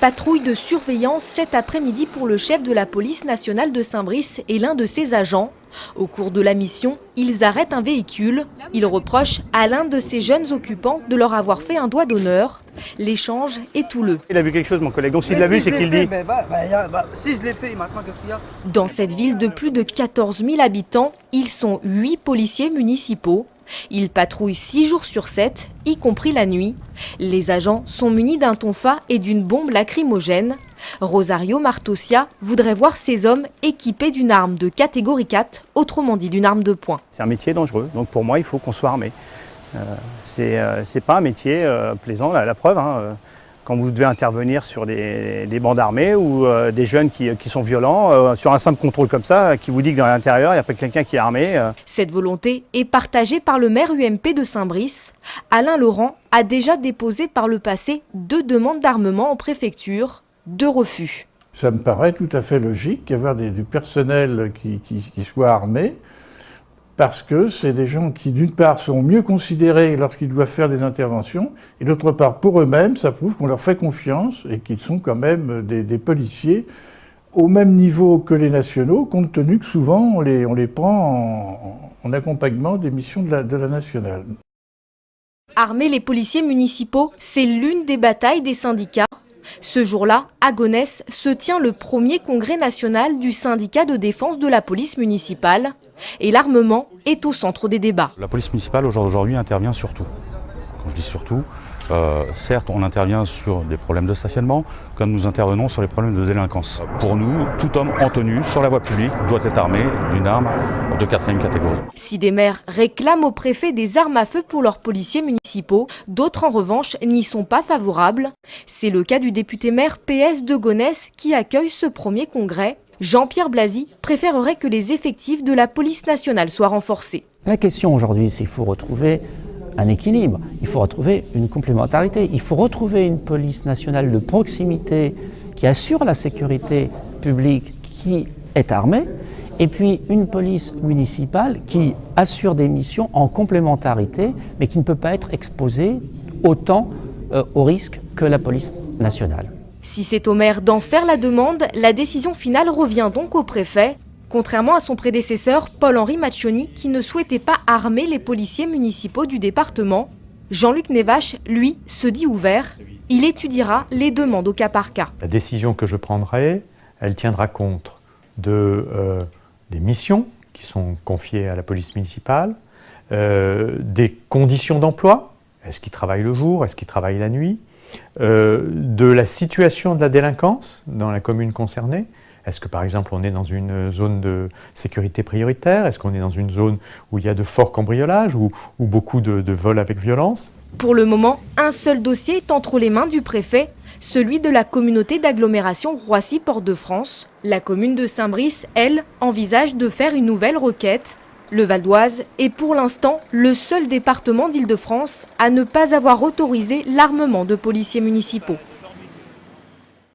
Patrouille de surveillance cet après-midi pour le chef de la police nationale de Saint-Brice et l'un de ses agents. Au cours de la mission, ils arrêtent un véhicule. Ils reprochent à l'un de ces jeunes occupants de leur avoir fait un doigt d'honneur. L'échange est houleux. Il a vu quelque chose, mon collègue, donc s'il l'a vu, c'est qu'il dit. Si je l'ai fait, maintenant qu'est-ce qu'il y a? Dans cette ville de plus de 14 000 habitants, ils sont 8 policiers municipaux. Ils patrouillent 6 jours sur 7, y compris la nuit. Les agents sont munis d'un tonfa et d'une bombe lacrymogène. Rosario Martosia voudrait voir ces hommes équipés d'une arme de catégorie 4, autrement dit d'une arme de poing. C'est un métier dangereux, donc pour moi, il faut qu'on soit armé. C'est pas un métier plaisant, la preuve. Quand vous devez intervenir sur des bandes armées ou des jeunes qui sont violents, sur un simple contrôle comme ça, qui vous dit que dans l'intérieur, il n'y a pas quelqu'un qui est armé. Cette volonté est partagée par le maire UMP de Saint-Brice. Alain Laurent a déjà déposé par le passé 2 demandes d'armement en préfecture, 2 refus. Ça me paraît tout à fait logique d'avoir du personnel qui soit armé, parce que c'est des gens qui, d'une part, sont mieux considérés lorsqu'ils doivent faire des interventions, et d'autre part, pour eux-mêmes, ça prouve qu'on leur fait confiance et qu'ils sont quand même des policiers au même niveau que les nationaux, compte tenu que souvent on les prend en accompagnement des missions de la nationale. Armer les policiers municipaux, c'est l'une des batailles des syndicats. Ce jour-là, à Gonesse, se tient le premier congrès national du syndicat de défense de la police municipale. Et l'armement est au centre des débats. La police municipale aujourd'hui intervient sur tout. Quand je dis surtout, certes on intervient sur des problèmes de stationnement, comme nous intervenons sur les problèmes de délinquance. Pour nous, tout homme en tenue sur la voie publique doit être armé d'une arme de 4e catégorie. Si des maires réclament au préfet des armes à feu pour leurs policiers municipaux, d'autres en revanche n'y sont pas favorables. C'est le cas du député maire PS de Gonesse qui accueille ce premier congrès. Jean-Pierre Blasi préférerait que les effectifs de la police nationale soient renforcés. La question aujourd'hui, c'est qu'il faut retrouver un équilibre, il faut retrouver une complémentarité, il faut retrouver une police nationale de proximité qui assure la sécurité publique, qui est armée, et puis une police municipale qui assure des missions en complémentarité, mais qui ne peut pas être exposée autant au risque que la police nationale. Si c'est au maire d'en faire la demande, la décision finale revient donc au préfet. Contrairement à son prédécesseur, Paul-Henri Maccioni, qui ne souhaitait pas armer les policiers municipaux du département, Jean-Luc Nevache, lui, se dit ouvert. Il étudiera les demandes au cas par cas. La décision que je prendrai, elle tiendra compte des missions qui sont confiées à la police municipale, des conditions d'emploi. Est-ce qu'ils travaillent le jour? Est-ce qu'ils travaillent la nuit? De la situation de la délinquance dans la commune concernée. Est-ce que par exemple on est dans une zone de sécurité prioritaire? Est-ce qu'on est dans une zone où il y a de forts cambriolages ou beaucoup de vols avec violence? Pour le moment, un seul dossier est entre les mains du préfet, celui de la communauté d'agglomération Roissy-Port-de-France. La commune de Saint-Brice, elle, envisage de faire une nouvelle requête. Le Val d'Oise est pour l'instant le seul département d'Île-de-France à ne pas avoir autorisé l'armement de policiers municipaux.